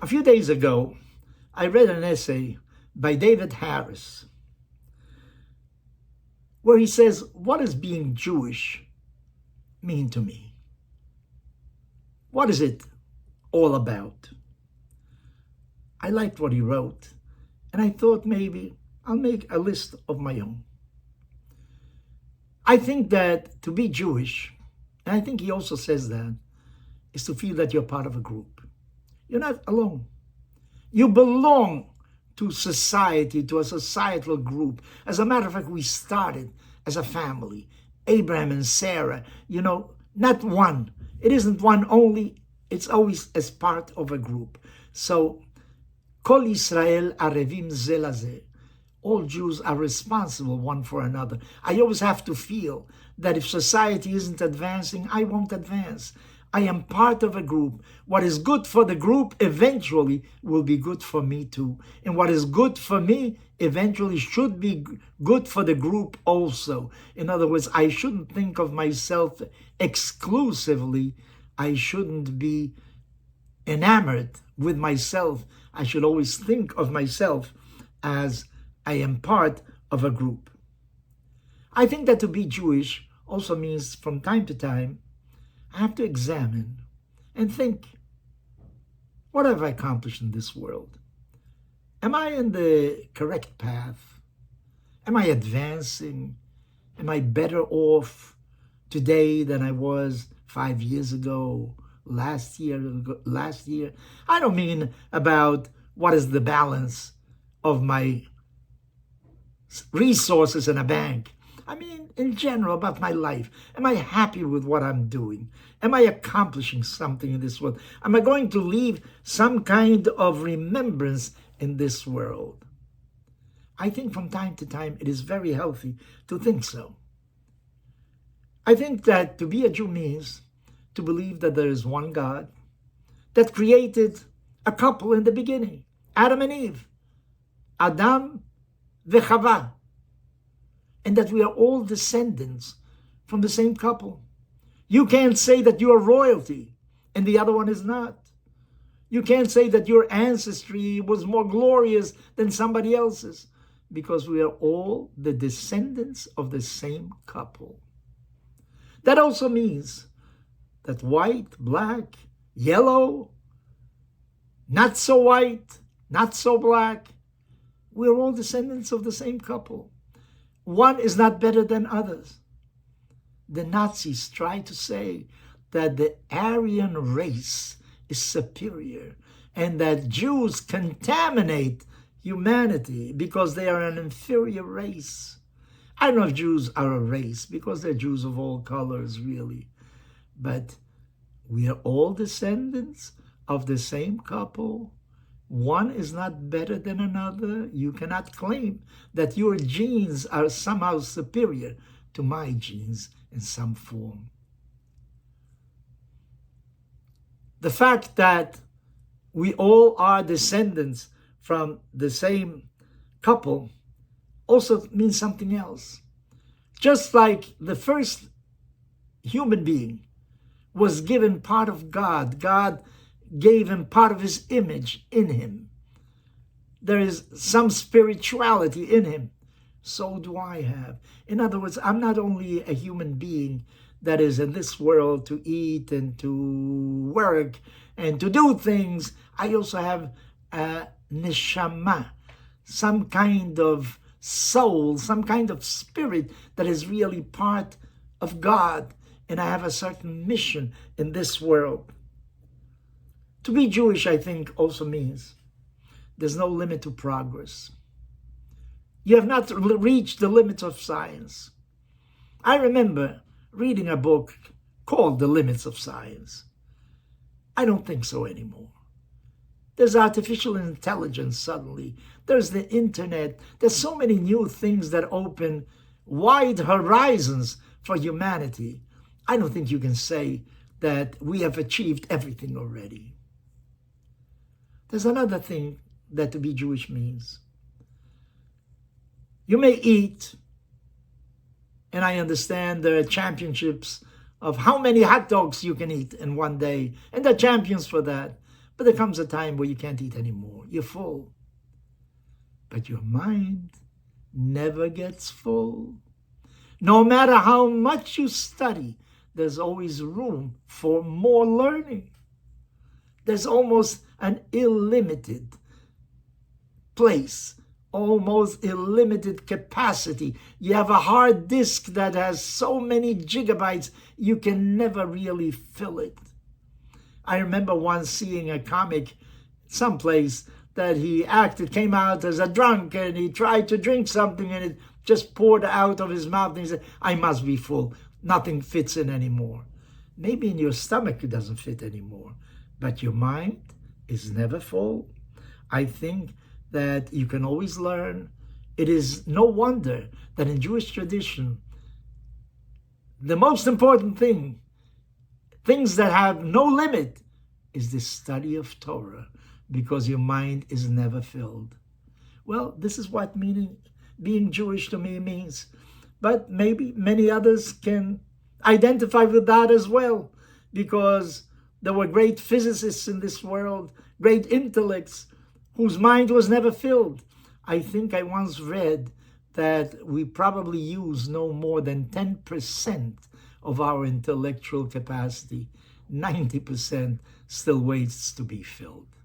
A few days ago, I read an essay by David Harris where he says, "What does being Jewish mean to me? What is it all about?" I liked what he wrote, and I thought maybe I'll make a list of my own. I think that to be Jewish, and I think he also says that, is to feel that you're part of a group. You're not alone. You belong to society, to a societal group. As a matter of fact, we started as a family. Abraham and Sarah, not one. It isn't one only. It's always as part of a group. So, Kol Yisrael arevim ze lazeh. All Jews are responsible one for another. I always have to feel that if society isn't advancing, I won't advance. I am part of a group. What is good for the group eventually will be good for me too. And what is good for me eventually should be good for the group also. In other words, I shouldn't think of myself exclusively. I shouldn't be enamored with myself. I should always think of myself as I am part of a group. I think that to be Jewish also means from time to time, I have to examine and think, what have I accomplished in this world? Am I in the correct path? Am I advancing? Am I better off today than I was 5 years ago, last year? I don't mean about what is the balance of my resources in a bank. I mean, in general, about my life. Am I happy with what I'm doing? Am I accomplishing something in this world? Am I going to leave some kind of remembrance in this world? I think from time to time, it is very healthy to think so. I think that to be a Jew means to believe that there is one God that created a couple in the beginning, Adam and Eve, Adam v'Chava, and that we are all descendants from the same couple. You can't say that you are royalty and the other one is not. You can't say that your ancestry was more glorious than somebody else's, because we are all the descendants of the same couple. That also means that white, black, yellow, not so white, not so black, we're all descendants of the same couple. One is not better than others. The Nazis try to say that the Aryan race is superior and that Jews contaminate humanity because they are an inferior race. I don't know if Jews are a race, because they're Jews of all colors, really. But we are all descendants of the same couple. One is not better than another. You cannot claim that your genes are somehow superior to my genes in some form. The fact that we all are descendants from the same couple also means something else. Just like the first human being was given part of God, God gave him part of his image in him. There is some spirituality in him. So do I have. In other words, I'm not only a human being that is in this world to eat and to work and to do things. I also have a neshama, some kind of soul, some kind of spirit that is really part of God. And I have a certain mission in this world. To be Jewish, I think, also means there's no limit to progress. You have not reached the limits of science. I remember reading a book called The Limits of Science. I don't think so anymore. There's artificial intelligence suddenly. There's the internet. There's so many new things that open wide horizons for humanity. I don't think you can say that we have achieved everything already. There's another thing that to be Jewish means. You may eat, and I understand there are championships of how many hot dogs you can eat in one day, and they're champions for that. But there comes a time where you can't eat anymore. You're full. But your mind never gets full. No matter how much you study, there's always room for more learning. There's almost an illimited place, almost illimited capacity. You have a hard disk that has so many gigabytes, you can never really fill it. I remember once seeing a comic someplace that he came out as a drunk, and he tried to drink something and it just poured out of his mouth, and he said, I must be full. Nothing fits in anymore. Maybe in your stomach it doesn't fit anymore, but your mind is never full. I think that you can always learn. It is no wonder that in Jewish tradition, the most important thing, things that have no limit, is the study of Torah, because your mind is never filled. Well, this is what being Jewish to me means. But maybe many others can identify with that as well, because there were great physicists in this world, great intellects, whose mind was never filled. I think I once read that we probably use no more than 10% of our intellectual capacity. 90% still waits to be filled.